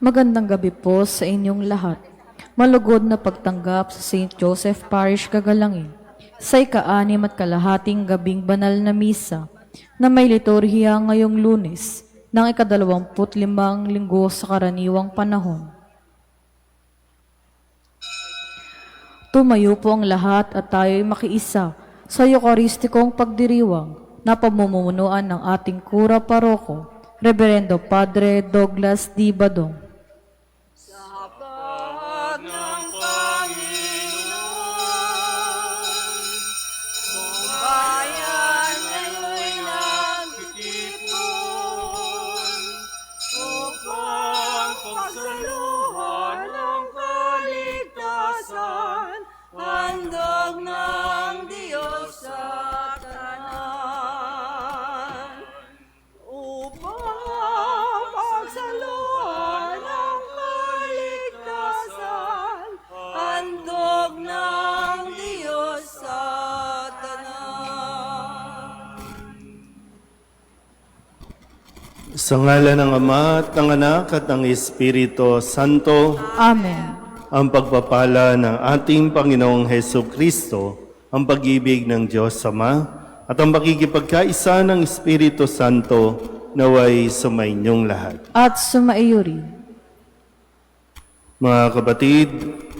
Magandang gabi po sa inyong lahat. Malugod na pagtanggap sa St. Joseph Parish Gagalangin sa ika-6 at kalahating gabing banal na misa na may liturhiya ngayong Lunes ng ika-25 linggo sa karaniwang panahon. Tumayo po ang lahat at tayo'y makiisa sa Eucharistikong pagdiriwang na pamumunuan ng ating Kura Paroko, Reverendo Padre Douglas D. Badong. Sa ngalan ng Ama at ng Anak at ng Espiritu Santo. Amen. Ang pagpapala ng ating Panginoong Heso Kristo, ang pag-ibig ng Diyos Ama, at ang pakikipagkaisa ng Espiritu Santo naway sumainyong lahat. At sumaiyo rin. Mga kapatid,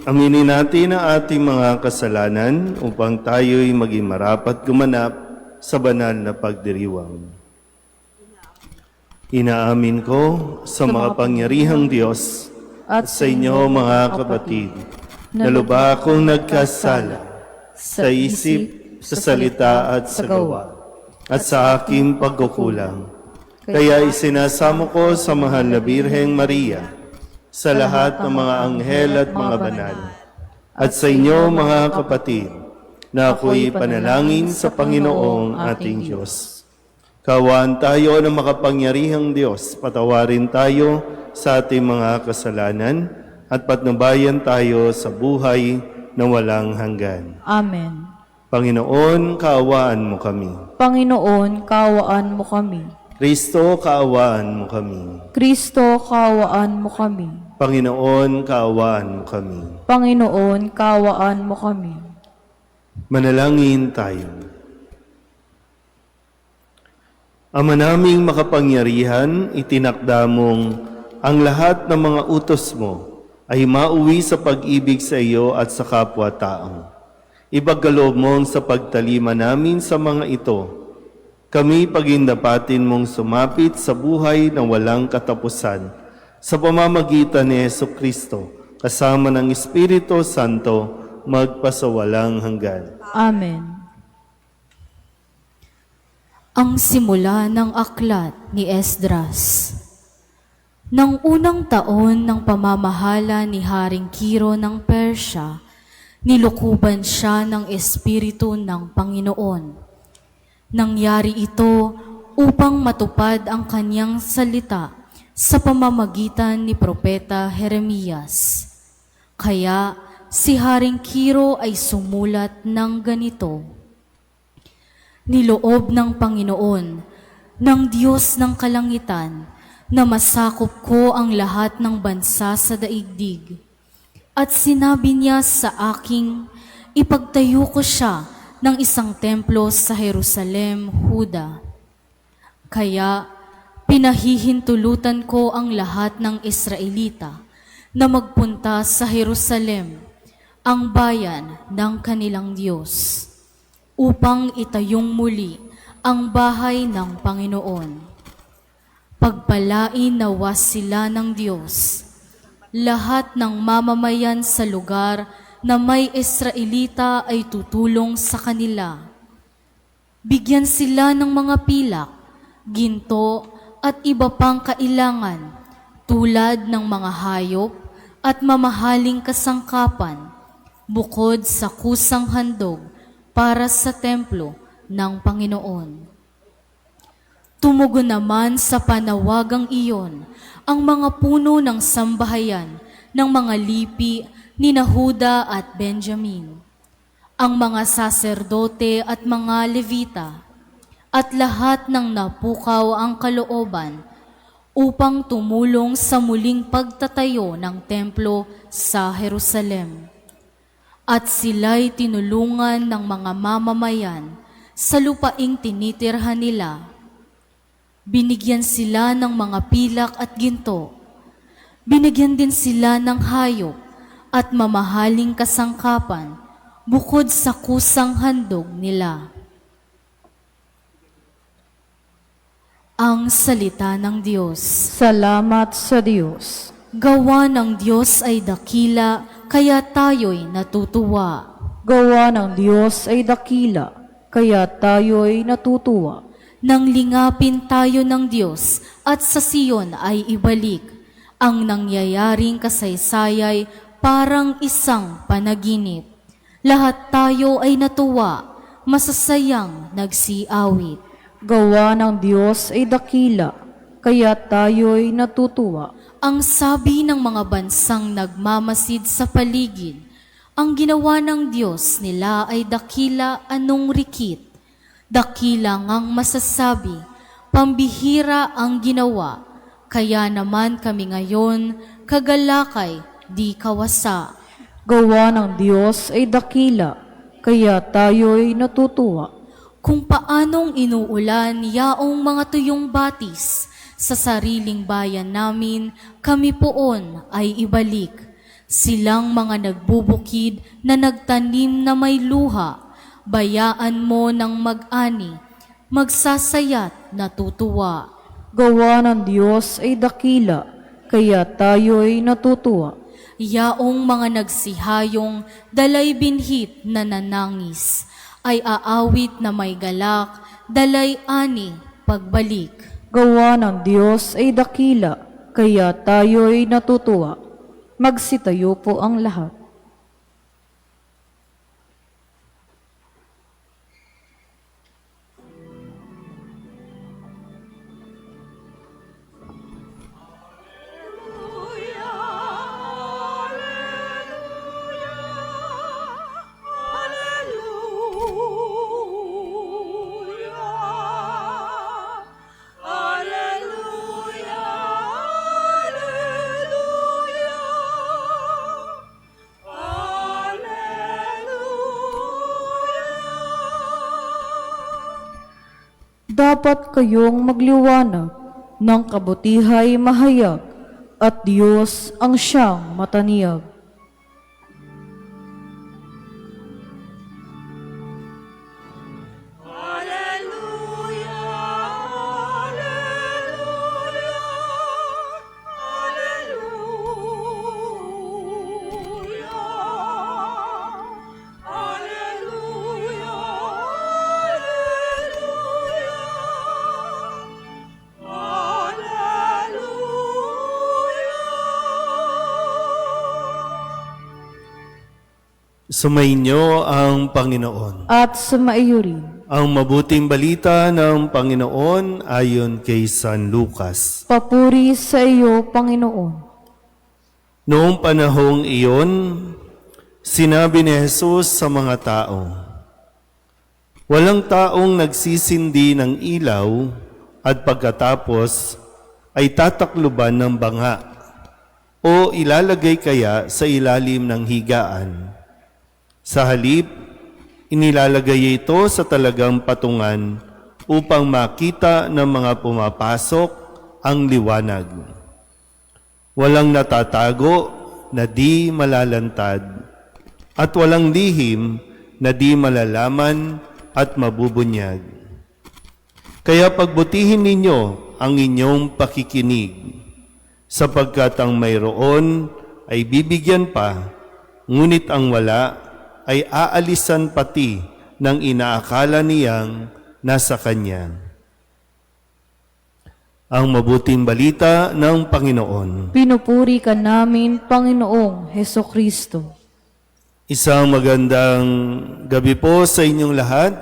aminin natin ang ating mga kasalanan upang tayo'y maging marapat gumanap sa banal na pagdiriwang. Inaamin ko sa makapangyarihang Diyos at sa inyo mga kapatid, na lubha akong nagkasala sa isip, sa salita at sa gawa, at sa aking pagkukulang. Kaya isinasamo ko sa mahal na Birheng Maria, sa lahat ng mga anghel at mga banal, at sa inyo mga kapatid, na ako'y panalangin sa Panginoong ating Diyos. Kaawaan tayo ng makapangyarihang Diyos, patawarin tayo sa ating mga kasalanan at patnubayan tayo sa buhay na walang hanggan. Amen. Panginoon, kaawaan mo kami. Panginoon, kaawaan mo kami. Kristo, kaawaan mo kami. Kristo, kaawaan mo kami. Panginoon, kaawaan mo kami. Panginoon, kaawaan mo kami. Manalangin tayo. Ama naming makapangyarihan, itinakda mong ang lahat ng mga utos mo ay mauwi sa pag-ibig sa iyo at sa kapwa-tao. Ibagkaloob mong sa pagtalima namin sa mga ito, kami pagindapatin mong sumapit sa buhay na walang katapusan sa pamamagitan ni Jesucristo, kasama ng Espiritu Santo, magpasawalang hanggan. Amen. Ang simula ng aklat ni Esdras. Nang unang taon ng pamamahala ni Haring Kiro ng Persya, nilukuban siya ng Espiritu ng Panginoon. Nangyari ito upang matupad ang kanyang salita sa pamamagitan ni Propeta Jeremias. Kaya si Haring Kiro ay sumulat ng ganito: Niloob ng Panginoon, ng Diyos ng kalangitan, na masakop ko ang lahat ng bansa sa daigdig. At sinabi niya sa aking, ipagtayo ko siya ng isang templo sa Jerusalem, Huda. Kaya pinahihintulutan ko ang lahat ng Israelita na magpunta sa Jerusalem, ang bayan ng kanilang Diyos, upang itayong muli ang bahay ng Panginoon. Pagpalain nawa sila ng Diyos, lahat ng mamamayan sa lugar na may Israelita ay tutulong sa kanila. Bigyan sila ng mga pilak, ginto at iba pang kailangan tulad ng mga hayop at mamahaling kasangkapan, bukod sa kusang handog para sa templo ng Panginoon. Tumugon naman sa panawagang iyon ang mga puno ng sambahayan ng mga lipi ni Huda at Benjamin, ang mga saserdote at mga Levita, at lahat ng napukaw ang kalooban upang tumulong sa muling pagtatayo ng templo sa Jerusalem. At sila'y tinulungan ng mga mamamayan sa lupaing tinitirhan nila. Binigyan sila ng mga pilak at ginto. Binigyan din sila ng hayop at mamahaling kasangkapan bukod sa kusang handog nila. Ang salita ng Diyos. Salamat sa Diyos. Gawa ng Diyos ay dakila, kaya tayo'y natutuwa. Gawa ng Diyos ay dakila, kaya tayo'y natutuwa. Nang lingapin tayo ng Diyos at sa Siyon ay ibalik, ang nangyayaring kasaysayay parang isang panaginip. Lahat tayo ay natuwa, masasayang nagsiawit. Gawa ng Diyos ay dakila, kaya tayo'y natutuwa. Ang sabi ng mga bansang nagmamasid sa paligid, ang ginawa ng Diyos nila ay dakila anong rikit. Dakila ngang masasabi, pambihira ang ginawa, kaya naman kami ngayon, kagalakay, di kawasa. Gawa ng Diyos ay dakila, kaya tayo'y natutuwa. Kung paanong inuulan yaong mga tuyong batis, sa sariling bayan namin, kami poon ay ibalik. Silang mga nagbubukid na nagtanim na may luha, bayaan mo ng mag-ani, magsasayat natutuwa. Gawa ng Diyos ay dakila, kaya tayo'y natutuwa. Yaong mga nagsihayong dalay binhit na nanangis, ay aawit na may galak, dalay ani pagbalik. Gawa ng Diyos ay dakila, kaya tayo'y natutuwa. Magsitayo po ang lahat. Dapat kayong magliwanag ng kabutihay mahayag at Diyos ang siyang mataniyag. Sumainyo ang Panginoon. At sumaiyo rin. Ang mabuting balita ng Panginoon ayon kay San Lucas. Papuri sa iyo, Panginoon. Noong panahong iyon, sinabi ni Jesus sa mga tao, walang taong nagsisindi ng ilaw at pagkatapos ay tatakluban ng banga o ilalagay kaya sa ilalim ng higaan. Sa halip, inilalagay ito sa talagang patungan upang makita ng mga pumapasok ang liwanag. Walang natatago na di malalantad at walang lihim na di malalaman at mabubunyag. Kaya pagbutihin ninyo ang inyong pakikinig, sapagkat ang mayroon ay bibigyan pa, ngunit ang wala ay aalisan pati ng inaakala niyang nasa kanya. Ang mabuting balita ng Panginoon. Pinupuri ka namin, Panginoong Hesukristo. Isang magandang gabi po sa inyong lahat.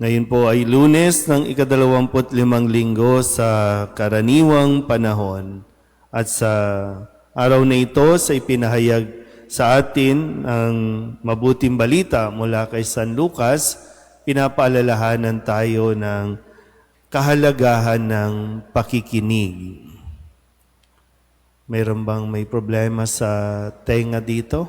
Ngayon po ay Lunes ng ika-25 linggo sa karaniwang panahon. At sa araw na ito sa ipinahayag sa atin ang mabuting balita mula kay San Lucas, pinapaalalahanan tayo ng kahalagahan ng pakikinig. Mayroon bang may problema sa tenga dito?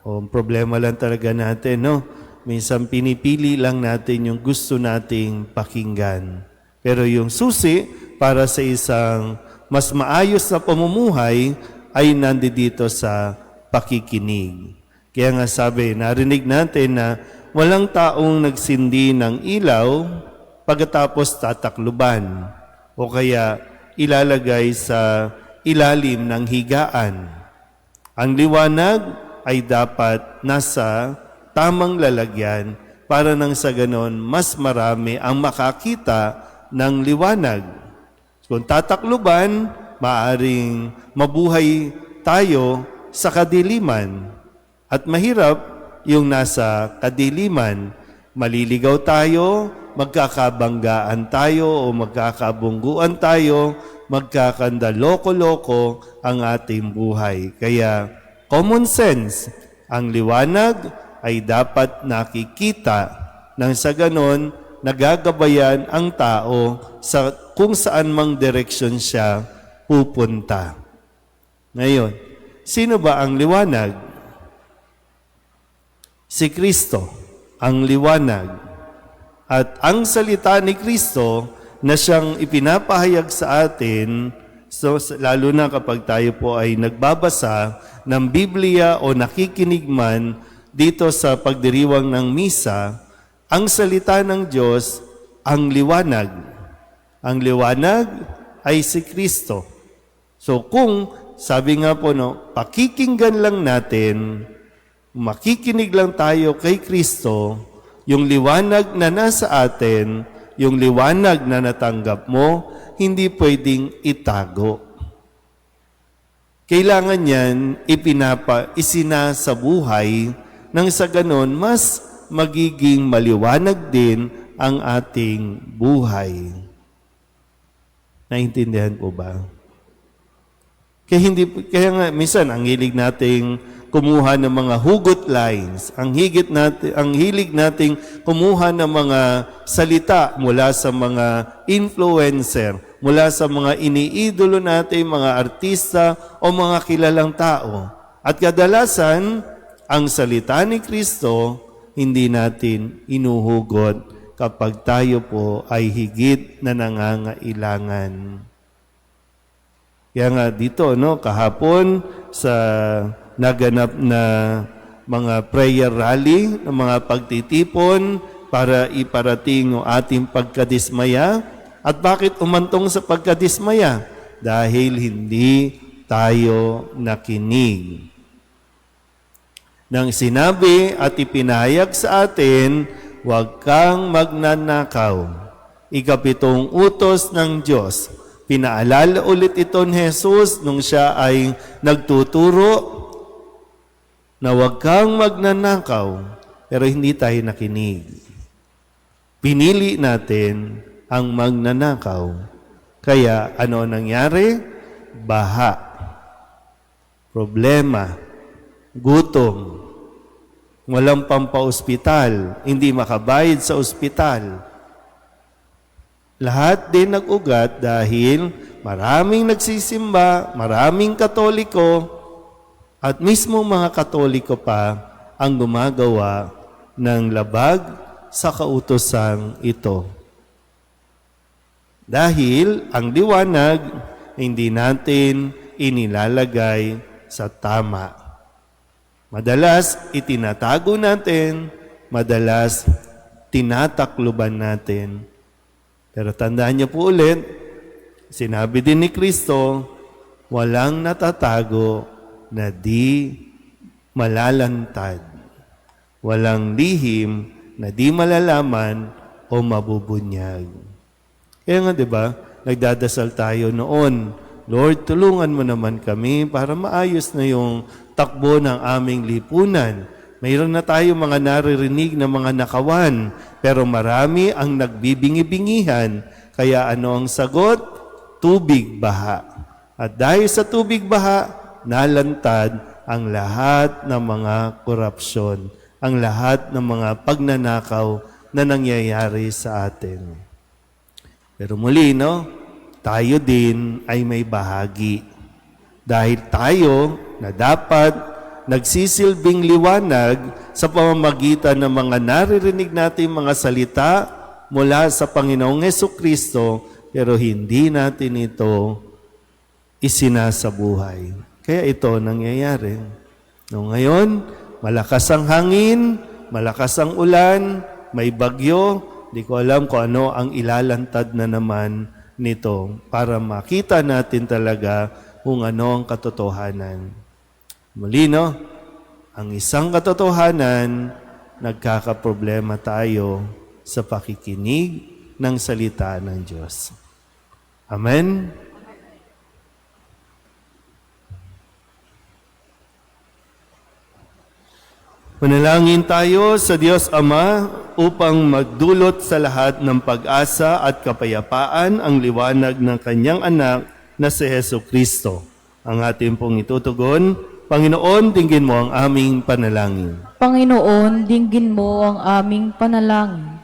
O problema lang talaga natin, no? Minsan pinipili lang natin yung gusto nating pakinggan. Pero yung susi para sa isang mas maayos na pamumuhay ay nandito sa pakikinig. Kaya nga sabi, narinig natin na walang taong nagsindi ng ilaw pagkatapos tatakluban o kaya ilalagay sa ilalim ng higaan. Ang liwanag ay dapat nasa tamang lalagyan para nang sa ganon mas marami ang makakita ng liwanag. Kung tatakluban, maaring mabuhay tayo sa kadiliman. At mahirap yung nasa kadiliman. Maliligaw tayo, magkakabanggaan tayo o magkakabungguan tayo, magkakandaloko-loko ang ating buhay. Kaya common sense, ang liwanag ay dapat nakikita nang sa ganon nagagabayan ang tao sa kung saan mang direksyon siya pupunta. Ngayon, sino ba ang liwanag? Si Kristo, ang liwanag. At ang salita ni Kristo na siyang ipinapahayag sa atin, so, lalo na kapag tayo po ay nagbabasa ng Biblia o nakikinig man dito sa pagdiriwang ng misa, ang salita ng Diyos, ang liwanag. Ang liwanag ay si Kristo. So kung, sabi nga po, no, pakikinggan lang natin, makikinig lang tayo kay Kristo, yung liwanag na nasa atin, yung liwanag na natanggap mo, hindi pwedeng itago. Kailangan yan isina sa buhay nang sa ganon mas magiging maliwanag din ang ating buhay. Naintindihan po ba? Kaya nga minsan ang hilig nating kumuha ng mga hugot lines, ang hilig nating kumuha ng mga salita mula sa mga influencer, mula sa mga iniidolo nating mga artista o mga kilalang tao. At kadalasan, ang salita ni Kristo hindi natin inuhugot kapag tayo po ay higit na nangangailangan. Kaya nga dito, no, kahapon sa naganap na mga prayer rally, ng mga pagtitipon para iparating ang ating pagkadismaya. At bakit umantong sa pagkadismaya? Dahil hindi tayo nakinig. Nang sinabi at ipinahayag sa atin, huwag kang magnanakaw. 7 utos ng Diyos. Pinaalala ulit ito ni Jesus nung siya ay nagtuturo na huwag kang magnanakaw, pero hindi tayo nakinig. Pinili natin ang magnanakaw. Kaya ano nangyari? Baha, problema, gutom, walang pampa-ospital, hindi makabayad sa ospital. Lahat din nag-ugat dahil maraming nagsisimba, maraming Katoliko, at mismo mga Katoliko pa ang gumagawa ng labag sa kautosang ito. Dahil ang liwanag hindi natin inilalagay sa tama. Madalas itinatago natin, madalas tinatakluban natin. Pero tandaan niyo po ulit, sinabi din ni Kristo, walang natatago na di malalantad. Walang lihim na di malalaman o mabubunyag. Kaya nga, di ba, nagdadasal tayo noon, Lord, tulungan mo naman kami para maayos na yung takbo ng aming lipunan. Mayroon na tayo mga naririnig na mga nakawan, pero marami ang nagbibingi-bingihan. Kaya ano ang sagot? Tubig baha. At dahil sa tubig baha, nalantad ang lahat ng mga korupsyon, ang lahat ng mga pagnanakaw na nangyayari sa atin. Pero muli, tayo din ay may bahagi. Dahil tayo na dapat nagsisilbing liwanag sa pamamagitan ng mga naririnig nating mga salita mula sa Panginoong Hesukristo, pero hindi natin ito isinasabuhay. Kaya ito nangyayari. Ngayon, malakas ang hangin, malakas ang ulan, may bagyo, di ko alam kung ano ang ilalantad na naman nito para makita natin talaga kung ano ang katotohanan. Muli, ang isang katotohanan, nagkakaproblema tayo sa pakikinig ng salita ng Diyos. Amen? Manalangin tayo sa Diyos Ama upang magdulot sa lahat ng pag-asa at kapayapaan ang liwanag ng Kanyang anak na si Hesukristo. Ang ating pong itutugon, Panginoon, dinggin mo ang aming panalangin. Panginoon, dinggin mo ang aming panalangin.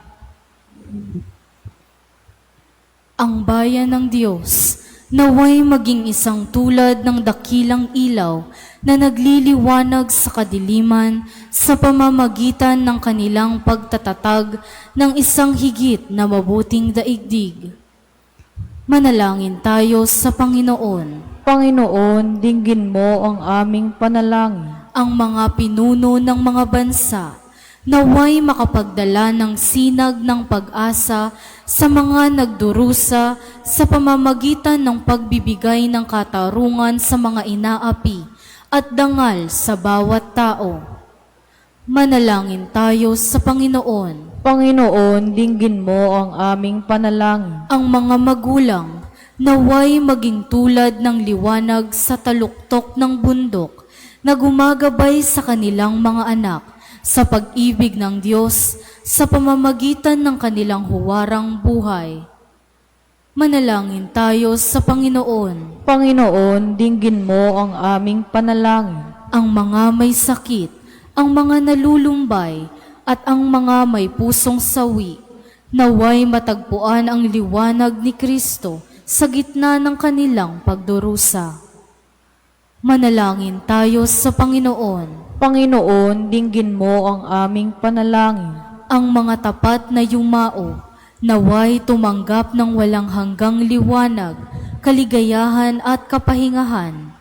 Ang bayan ng Diyos, naway maging isang tulad ng dakilang ilaw na nagliliwanag sa kadiliman sa pamamagitan ng kanilang pagtatatag ng isang higit na mabuting daigdig. Manalangin tayo sa Panginoon. Panginoon, dinggin mo ang aming panalangin. Ang mga pinuno ng mga bansa, naway makapagdala ng sinag ng pag-asa sa mga nagdurusa sa pamamagitan ng pagbibigay ng katarungan sa mga inaapi at dangal sa bawat tao. Manalangin tayo sa Panginoon. Panginoon, dinggin mo ang aming panalangin. Ang mga magulang, naway maging tulad ng liwanag sa taluktok ng bundok na gumagabay sa kanilang mga anak sa pag-ibig ng Diyos sa pamamagitan ng kanilang huwarang buhay. Manalangin tayo sa Panginoon. Panginoon, dinggin mo ang aming panalangin. Ang mga may sakit, ang mga nalulumbay, at ang mga may pusong sawi, naway matagpuan ang liwanag ni Kristo sa gitna ng kanilang pagdurusa. Manalangin tayo sa Panginoon. Panginoon, dinggin mo ang aming panalangin. Ang mga tapat na yumao, naway tumanggap ng walang hanggang liwanag, kaligayahan at kapahingahan.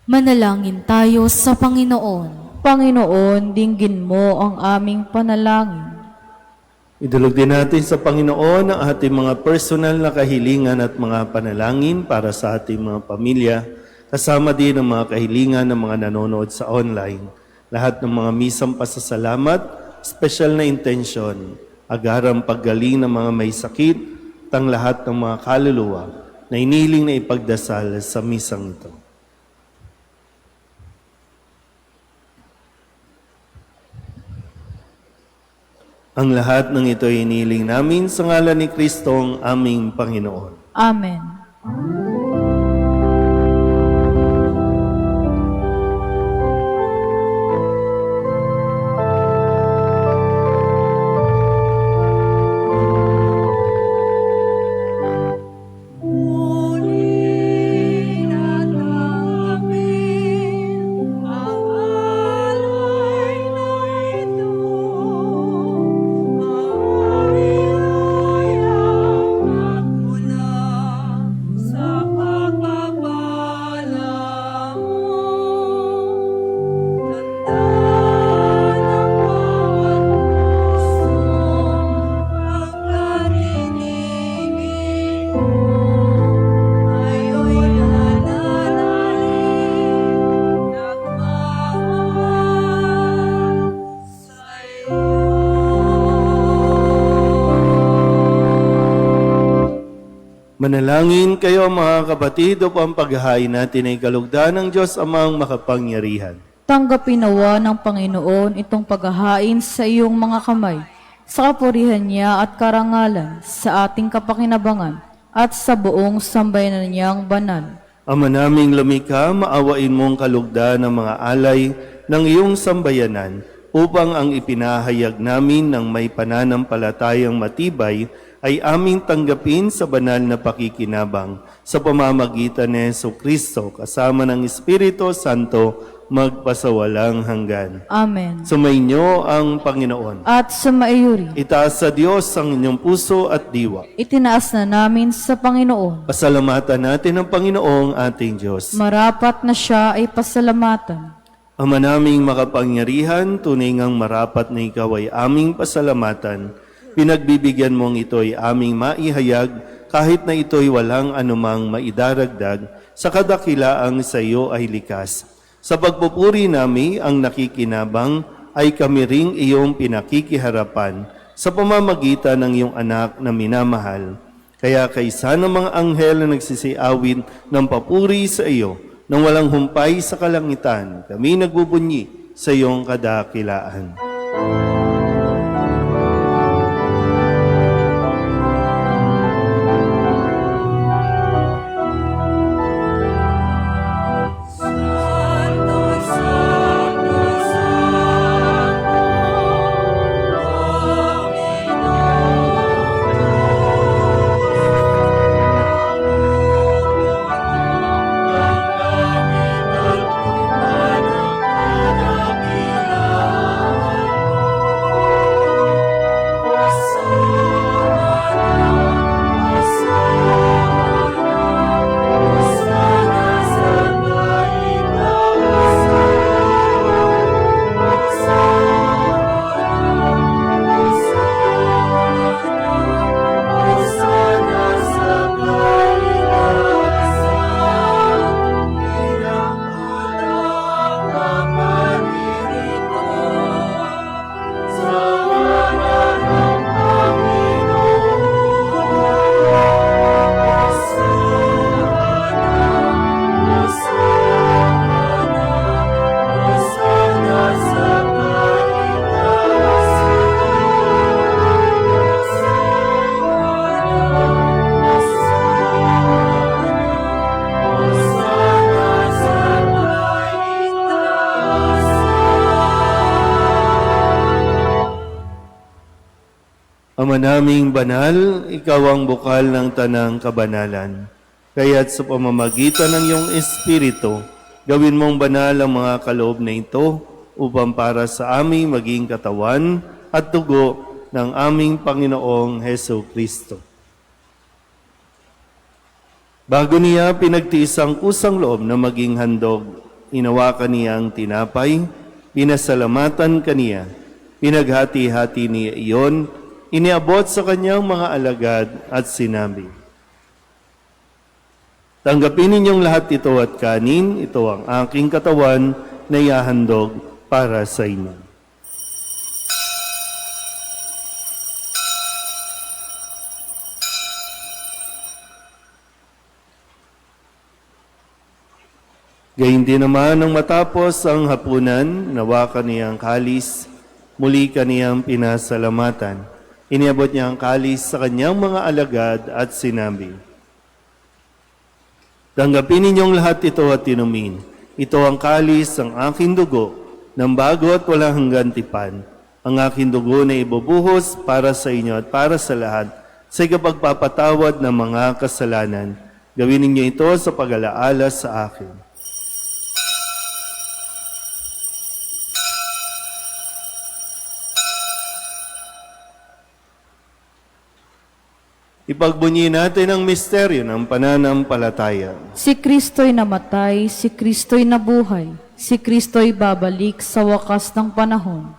Manalangin tayo sa Panginoon. Panginoon, dinggin mo ang aming panalangin. Idulog din natin sa Panginoon ang ating mga personal na kahilingan at mga panalangin para sa ating mga pamilya, kasama din ang mga kahilingan ng mga nanonood sa online. Lahat ng mga misang pasasalamat, special na intensyon, agarang paggaling ng mga may sakit, tang lahat ng mga kaluluwa na iniling na ipagdasal sa misang ito. Ang lahat ng ito ay iniling namin sa ngalan ni Kristong aming Panginoon. Amen. Manalangin kayo mga kapatid upang paghahain natin ay kalugdan ng Diyos Amang makapangyarihan. Tanggapin nawa ng Panginoon itong paghahain sa iyong mga kamay, sa kapurihan niya at karangalan, sa ating kapakinabangan, at sa buong sambayanan niyang banal. Ama naming lumikha, maawain mong kalugdan ng mga alay ng iyong sambayanan upang ang ipinahayag namin ng may pananampalatayang matibay ay aming tanggapin sa banal na pakikinabang sa pamamagitan ni Jesucristo kasama ng Espiritu Santo magpasawalang hanggan. Amen. Sumainyo ang Panginoon. At sumaiyuri, Itaas sa Diyos ang inyong puso at diwa. itinaas na namin sa Panginoon. Pasalamatan natin ang Panginoong ating Diyos. Marapat na siya ay pasalamatan. Ama naming makapangyarihan, tunay ngang marapat na ikaw ay aming pasalamatan. Pinagbibigyan mong ito'y aming maihayag kahit na ito'y walang anumang maidaragdag sa kadakilaang sa iyo ay likas. Sa pagpupuri nami ang nakikinabang ay kami ring iyong pinakikiharapan sa pamamagitan ng iyong anak na minamahal. Kaya kaysa ng mga anghel na nagsisiawin ng papuri sa iyo, nang walang humpay sa kalangitan, kami nagbubunyi sa iyong kadakilaan. Ama naming banal, ikaw ang bukal ng tanang kabanalan. Kaya't sa pamamagitan ng iyong Espiritu, gawin mong banal ang mga kaloob na ito upang para sa aming maging katawan at dugo ng aming Panginoong Heso Kristo. Bago niya pinagtiis ang kusang loob na maging handog, inawakan niya ang tinapay, pinasalamatan kaniya, pinaghati-hati niya iyon, iniabot sa kanyang mga alagad at sinabi, tanggapin ninyong lahat ito at kanin, ito ang aking katawan na ihahandog para sa inyo. Gayun din naman nang matapos ang hapunan, nawakan niya ang kalis, muli kaniyang pinasalamatan. Iniabot niya ang kalis sa kanyang mga alagad at sinabi, tanggapin ninyong lahat ito at inumin. Ito ang kalis ng aking dugo, ng bago at walang hanggan tipan. Ang aking dugo na ibubuhos para sa inyo at para sa lahat sa ikapagpapatawad ng mga kasalanan. Gawin ninyo ito sa pag-alaala sa akin. Ipagbunyi natin ang misteryo ng pananampalataya. Si Kristo'y namatay, si Kristo'y nabuhay, si Kristo'y babalik sa wakas ng panahon.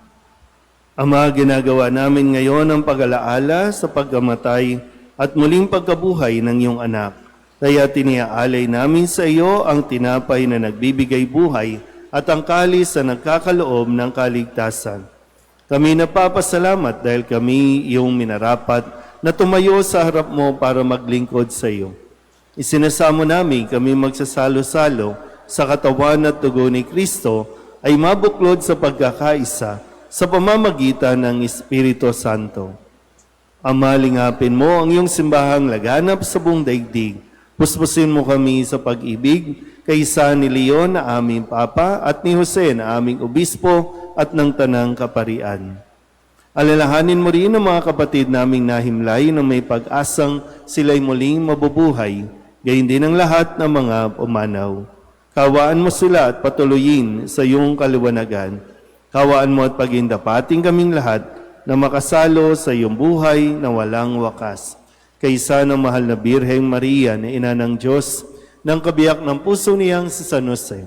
Ama, ginagawa namin ngayon ang pag-alaala sa pagkamatay at muling pagkabuhay ng iyong anak. Kaya tiniaalay namin sa iyo ang tinapay na nagbibigay buhay at ang kalis na nagkakaloob ng kaligtasan. Kami napapasalamat dahil kami iyong minarapat na tumayo sa harap mo para maglingkod sa iyo. Isinasamo namin kami magsasalo-salo sa katawan at dugo ni Kristo ay mabuklod sa pagkakaisa sa pamamagitan ng Espiritu Santo. Ama, lingapin mo ang iyong simbahang laganap sa buong daigdig. Puspusin mo kami sa pag-ibig, kaysa ni Leon na aming Papa at ni Jose na aming Obispo at ng Tanang Kaparian. Alalahanin mo rin ang mga kapatid naming nahimlay na may pag-asang sila'y muling mabubuhay, gayon din ang lahat ng mga pumanaw. Kawaan mo sila at patuloyin sa iyong kaliwanagan. Kawaan mo at pagindapating kaming lahat na makasalo sa iyong buhay na walang wakas. Kaysa ng mahal na Birheng Maria na ina ng Diyos, ng kabiyak ng puso niyang si San Jose,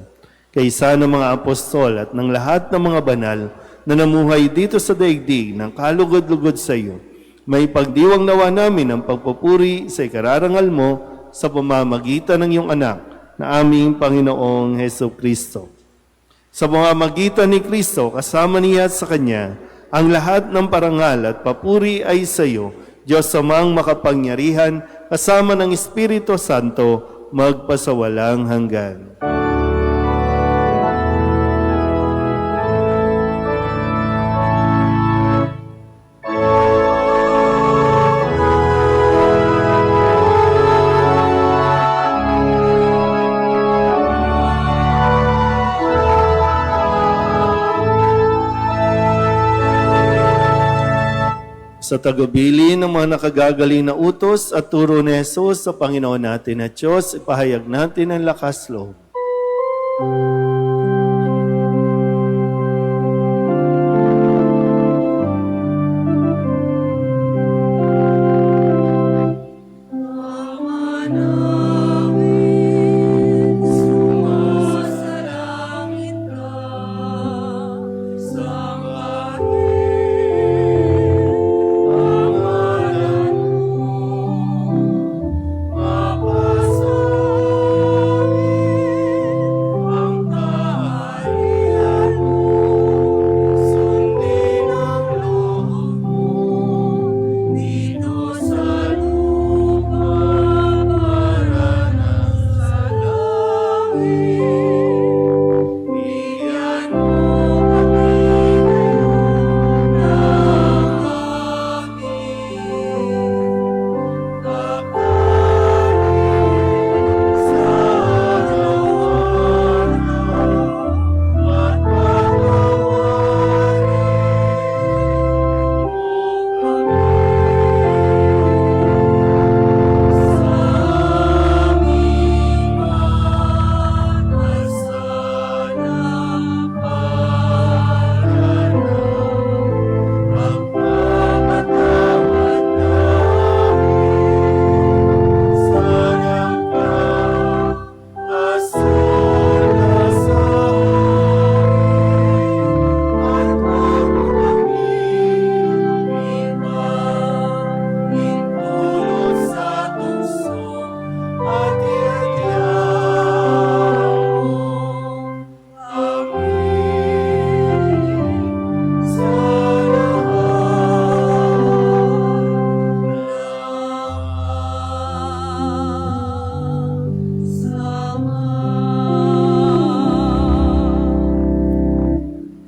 kaysa ng mga apostol at ng lahat ng mga banal na namuhay dito sa daigdig ng kalugod-lugod sa iyo, may pagdiwang nawa namin ang pagpupuri sa ikararangal mo sa pamamagitan ng iyong anak na aming Panginoong Heso Kristo. Sa pamamagitan ni Kristo, kasama niya at sa Kanya, ang lahat ng parangal at papuri ay sa iyo, Diyos Amang makapangyarihan, kasama ng Espiritu Santo, magpasawalang hanggan. Sa tagubilin ng mga nakagagaling na utos at turo ni Jesus sa Panginoon natin at Diyos, ipahayag natin ang lakas loob.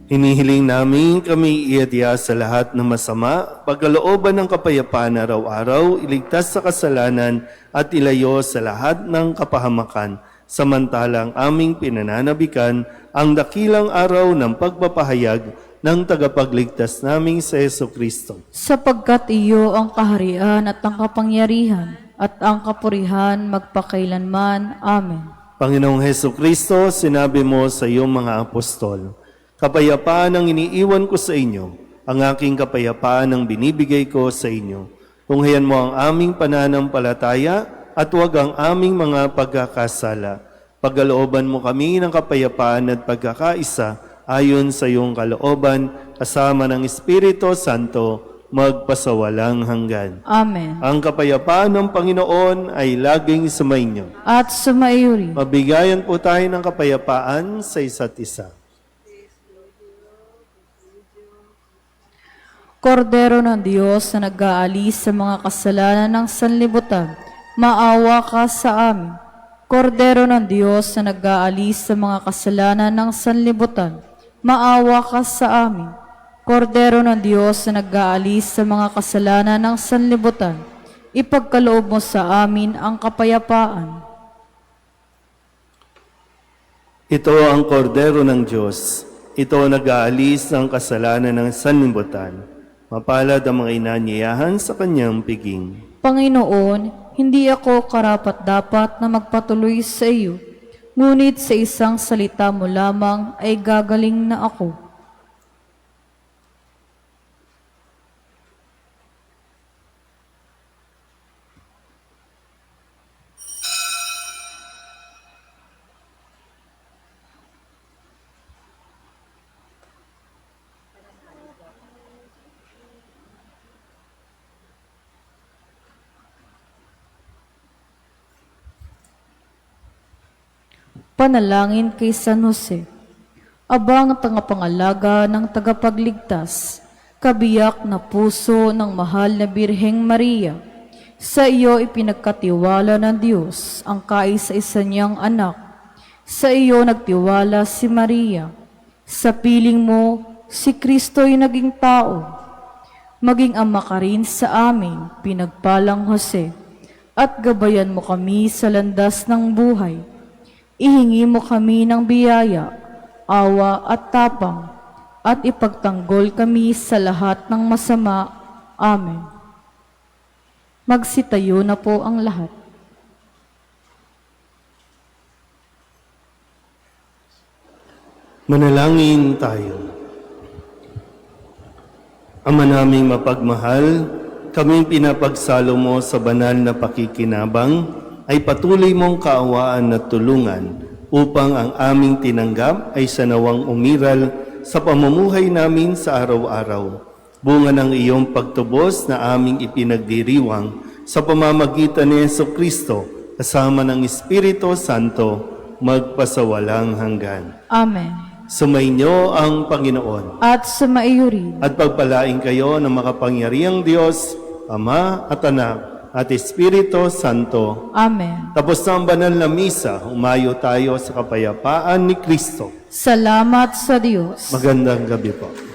Hinihiling namin kami iadya sa lahat ng masama, pagkalooban ng kapayapaan araw-araw, iligtas sa kasalanan at ilayo sa lahat ng kapahamakan, samantalang aming pinananabikan ang dakilang araw ng pagpapahayag ng tagapagligtas naming sa Jesucristo. Sapagkat iyo ang kaharian at ang kapangyarihan at ang kapurihan magpakailanman. Amen. Panginoong Jesucristo, sinabi mo sa iyong mga apostol, kapayapaan ang iniiwan ko sa inyo, ang aking kapayapaan ang binibigay ko sa inyo. Tunghayan mo ang aming pananampalataya at huwag ang aming mga pagkakasala. Pagkalooban mo kami ng kapayapaan at pagkakaisa ayon sa iyong kalooban, kasama ng Espiritu Santo, magpasawalang hanggan. Amen. Ang kapayapaan ng Panginoon ay laging sumainyo. At sumaiyo rin. Mabigayan po tayo ng kapayapaan sa isa't isa. Kordero ng Diyos na nag-aalis sa mga kasalanan ng sanlibutan, maawa ka sa amin. Kordero ng Diyos na nag-aalis sa mga kasalanan ng sanlibutan, maawa ka sa amin. Kordero ng Diyos na nag-aalis sa mga kasalanan ng sanlibutan, ipagkaloob mo sa amin ang kapayapaan. Ito ang kordero ng Diyos. Ito ang nag-aalis ng kasalanan ng sanlibutan. Mapalad ang mga inanyayahan sa kanyang piging. Panginoon, hindi ako karapat-dapat na magpatuloy sa iyo, ngunit sa isang salita mo lamang ay gagaling na ako. Panalangin kay San Jose. Abang tagapangalaga ng tagapagligtas, kabiyak na puso ng mahal na Birheng Maria, sa iyo ipinagkatiwala ng Diyos ang kaisa-isa niyang anak. Sa iyo nagtiwala si Maria. Sa piling mo, si Kristo'y naging tao. Maging ama ka rin sa amin, pinagpalang Jose, at gabayan mo kami sa landas ng buhay. Ihingi mo kami ng biyaya, awa at tapang, at ipagtanggol kami sa lahat ng masama. Amen. Magsitayo na po ang lahat. Manalangin tayo. Ama naming mapagmahal, kaming pinapagsalo mo sa banal na pakikinabang, ay patuloy mong kaawaan at tulungan upang ang aming tinanggap ay sanawang umiral sa pamumuhay namin sa araw-araw. Bunga ng iyong pagtubos na aming ipinagdiriwang sa pamamagitan ni Jesucristo kasama ng Espiritu Santo magpasawalang hanggan. Amen. Sumainyo ang Panginoon At sumaiyo rin. at pagpalain kayo ng makapangyarihang Diyos, Ama at Anak at Espiritu Santo. Amen. Tapos na ang banal na misa, umayo tayo sa kapayapaan ni Kristo. Salamat sa Diyos. Magandang gabi po.